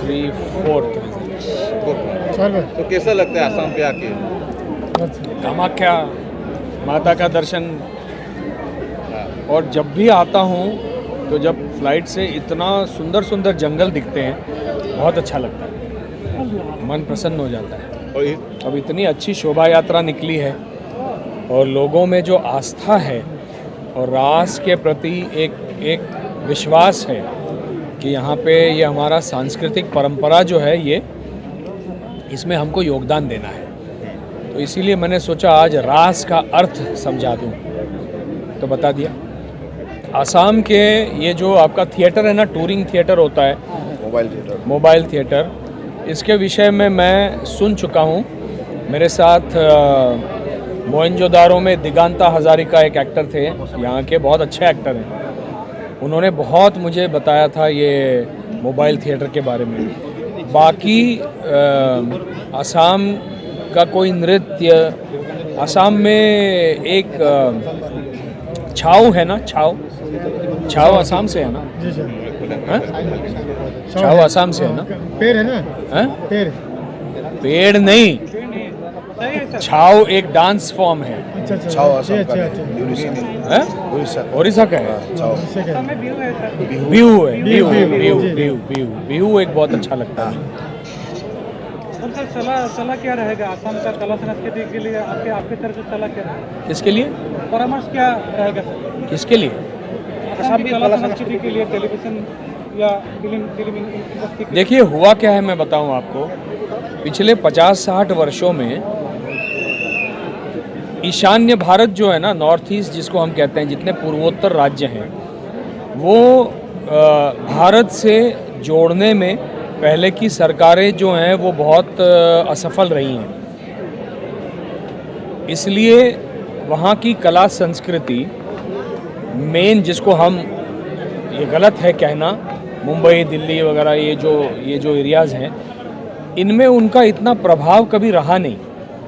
4th visit. तो कैसा लगता है आसाम पे आके? कामाख्या माता का दर्शन, और जब भी आता हूँ तो जब फ्लाइट से इतना सुंदर सुंदर जंगल दिखते हैं, बहुत अच्छा लगता है, मन प्रसन्न हो जाता है। अब इतनी अच्छी शोभा यात्रा निकली है और लोगों में जो आस्था है और रास के प्रति एक विश्वास है कि यहाँ पे ये हमारा सांस्कृतिक परंपरा जो है, ये इसमें हमको योगदान देना है, तो इसीलिए मैंने सोचा आज रास का अर्थ समझा दूँ, तो बता दिया। आसाम के ये जो आपका थिएटर है ना, टूरिंग थिएटर होता है, मोबाइल थिएटर, इसके विषय में मैं सुन चुका हूँ। मेरे साथ मोहनजोदारो में दिगांता हजारिका एक एक्टर थे, यहाँ के बहुत अच्छे एक्टर हैं, उन्होंने बहुत मुझे बताया था ये मोबाइल थिएटर के बारे में। बाकी आसाम का कोई नृत्य, आसाम में एक छाऊ है ना, छाऊ आसाम से है ना? छाऊ आसाम से है ना? पेड़ है ना? पेड़ नहीं, छाऊ एक डांस फॉर्म है। छाऊ ओडिशा का है। बिहू एक बहुत अच्छा लगता है। सर सलाह क्या रहेगा आसाम का कला संस्कृति के लिए, आपके तरफ से सलाह क्या रहेगा? किसके लिए? परामर्श क्या रहेगा सर? किसके लिए? आसाम की कला संस्कृति के लिए, टेलीविजन या फिल्म इंडस्ट्री? देखिए, हुआ क्या है मैं बताऊं आपको। पिछले 50-60 वर्षों में ईशान्य भारत जो है ना, नॉर्थ ईस्ट जिसको हम कहते हैं, जितने पूर्वोत्तर राज्य हैं, वो भारत से जोड़ने में पहले की सरकारें जो हैं वो बहुत असफल रही हैं। इसलिए वहाँ की कला संस्कृति मेन, जिसको हम, ये गलत है कहना, मुंबई दिल्ली वगैरह ये जो एरियाज़ हैं, इनमें उनका इतना प्रभाव कभी रहा नहीं।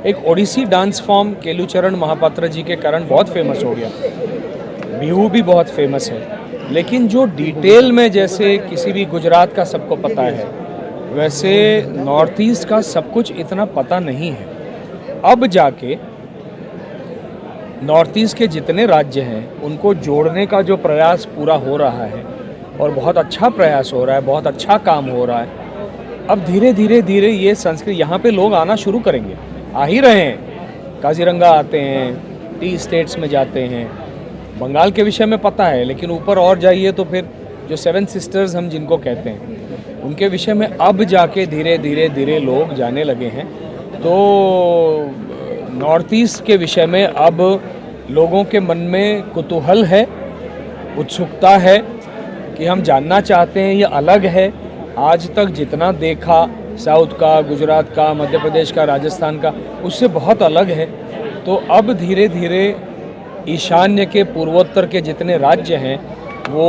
एक ओडिसी डांस फॉर्म केलुचरण महापात्र जी के कारण बहुत फेमस हो गया, बिहू भी बहुत फेमस है, लेकिन जो डिटेल में, जैसे किसी भी गुजरात का सबको पता है, वैसे नॉर्थ ईस्ट का सब कुछ इतना पता नहीं है। अब जाके नॉर्थ ईस्ट के जितने राज्य हैं उनको जोड़ने का जो प्रयास पूरा हो रहा है, और बहुत अच्छा प्रयास हो रहा है, बहुत अच्छा काम हो रहा है। अब धीरे धीरे ये संस्कृति यहाँ पे लोग आना शुरू करेंगे, आ ही रहे हैं। काजीरंगा आते हैं, टी स्टेट्स में जाते हैं, बंगाल के विषय में पता है, लेकिन ऊपर और जाइए तो फिर जो 7 सिस्टर्स हम जिनको कहते हैं, उनके विषय में अब जाके धीरे धीरे लोग जाने लगे हैं। तो नॉर्थ ईस्ट के विषय में अब लोगों के मन में कुतूहल है, उत्सुकता है कि हम जानना चाहते हैं, ये अलग है। आज तक जितना देखा साउथ का, गुजरात का, मध्य प्रदेश का, राजस्थान का, उससे बहुत अलग है। तो अब धीरे धीरे ईशान्य के, पूर्वोत्तर के जितने राज्य हैं वो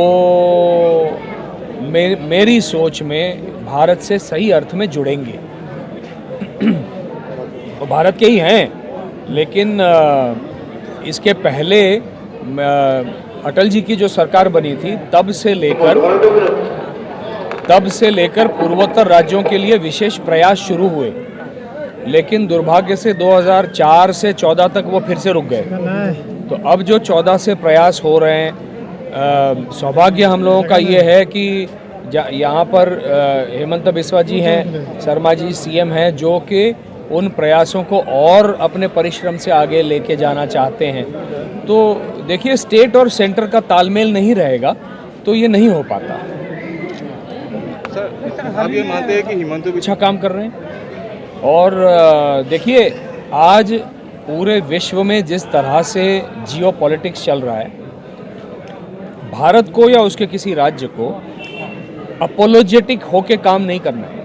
मेरी सोच में भारत से सही अर्थ में जुड़ेंगे। वो भारत के ही हैं, लेकिन इसके पहले अटल जी की जो सरकार बनी थी, तब से लेकर पूर्वोत्तर राज्यों के लिए विशेष प्रयास शुरू हुए, लेकिन दुर्भाग्य से 2004 से 14 तक वो फिर से रुक गए। तो अब जो 14 से प्रयास हो रहे हैं, सौभाग्य हम लोगों का ये है कि यहाँ पर हेमंत बिस्वा जी हैं, शर्मा जी सीएम हैं, जो कि उन प्रयासों को और अपने परिश्रम से आगे लेके जाना चाहते हैं। तो देखिए, स्टेट और सेंटर का तालमेल नहीं रहेगा तो ये नहीं हो पाता। सर, आप ये मानते हैं कि हिमंत अच्छा काम कर रहे हैं? और देखिए, आज पूरे विश्व में जिस तरह से जियो पॉलिटिक्स चल रहा है, भारत को या उसके किसी राज्य को अपोलोजेटिक होके काम नहीं करना है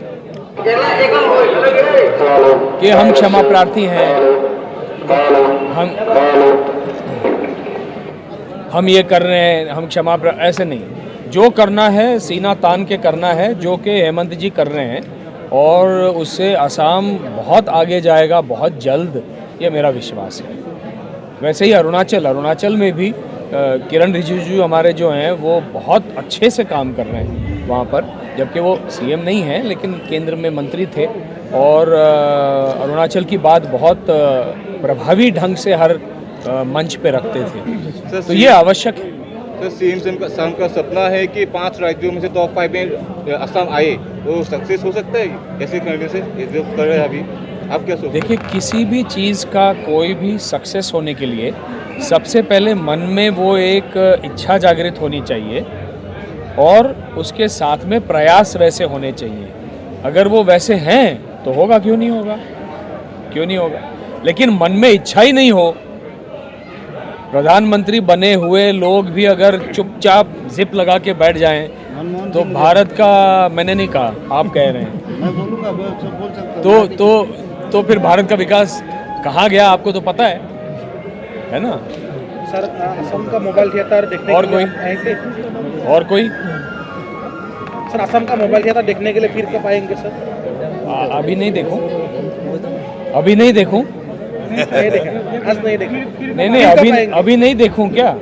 कि हम क्षमा प्रार्थी हैं, हम ये कर रहे हैं, हम ऐसे नहीं। जो करना है सीना तान के करना है, जो कि हेमंत जी कर रहे हैं, और उससे असम बहुत आगे जाएगा बहुत जल्द, ये मेरा विश्वास है। वैसे ही अरुणाचल में भी किरण रिजिजू हमारे जो हैं वो बहुत अच्छे से काम कर रहे हैं वहाँ पर। जबकि वो सीएम नहीं है लेकिन केंद्र में मंत्री थे और अरुणाचल की बात बहुत प्रभावी ढंग से हर मंच पे रखते थे, तो ये आवश्यक है। तो सीएम संघ का सपना है कि 5 राज्यों में से टॉप 5 में असम आए, वो सक्सेस हो सकता है ऐसे करने से, जो कर रहे हैं अभी, आप क्या सोचते हैं? देखिए, किसी भी चीज़ का कोई भी सक्सेस होने के लिए सबसे पहले मन में वो एक इच्छा जागृत होनी चाहिए और उसके साथ में प्रयास वैसे होने चाहिए। अगर वो वैसे हैं तो होगा, क्यों नहीं होगा, क्यों नहीं होगा। लेकिन मन में इच्छा ही नहीं हो, प्रधानमंत्री बने हुए लोग भी अगर चुपचाप जिप लगा के बैठ जाएं तो भारत का, मैंने नहीं कहा, आप कह रहे हैं, मैं बोलूँगा, बोल सकता हूँ। तो फिर भारत का विकास कहाँ गया, आपको तो पता है ना। सर, असम का मोबाइल थिएटर देखने और के लिए कोई? आएंगे? और कोई? सर, असम का मोबाइल थिएटर देखने के लिए फिर कब आएंगे सर? अभी नहीं देखूं, अभी नहीं देखूं, नहीं देखा, आज नहीं देखा। नहीं, अभी नहीं देखूं क्या?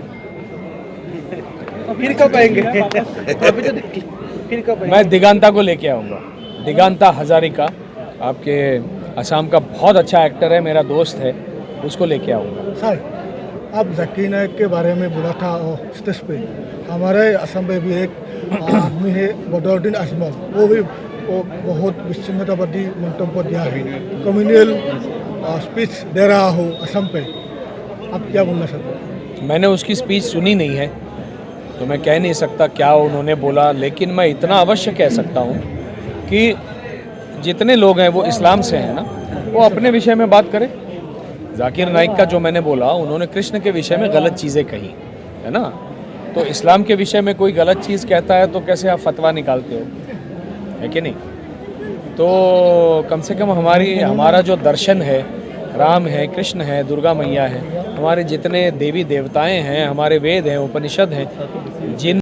फिर कब आएंगे? अभी तो देख, फिर कब आएंगे? मैं दिगांता को लेके आऊँगा, दिगांता हजारिका, आपके असम का बहुत अच्छा एक्टर है, मेरा दोस्त है, उसको लेके आऊँगा। सर, आप जाकिर नायक के बारे में बोला था स्टेज पे, हमारे असम में भी एक आदमी है बदरुद्दीन अजमल, वो बहुत विच्छिन्नतावादी मंतव्य दिया है, कम्युनल स्पीच दे रहा हो असम पे, आप क्या बोलना चाहते हैं? मैंने उसकी स्पीच सुनी नहीं है तो मैं कह नहीं सकता क्या उन्होंने बोला, लेकिन मैं इतना अवश्य कह सकता हूँ कि जितने लोग हैं वो इस्लाम से हैं ना, वो अपने विषय में बात करें। जाकिर नाइक का जो मैंने बोला, उन्होंने कृष्ण के विषय में गलत चीज़ें कही है ना, तो इस्लाम के विषय में कोई गलत चीज़ कहता है तो कैसे आप फतवा निकालते हो, है कि नहीं। तो कम से कम हमारा जो दर्शन है, राम है, कृष्ण है, दुर्गा मैया है, हमारे जितने देवी देवताएं हैं, हमारे वेद हैं, उपनिषद हैं, जिन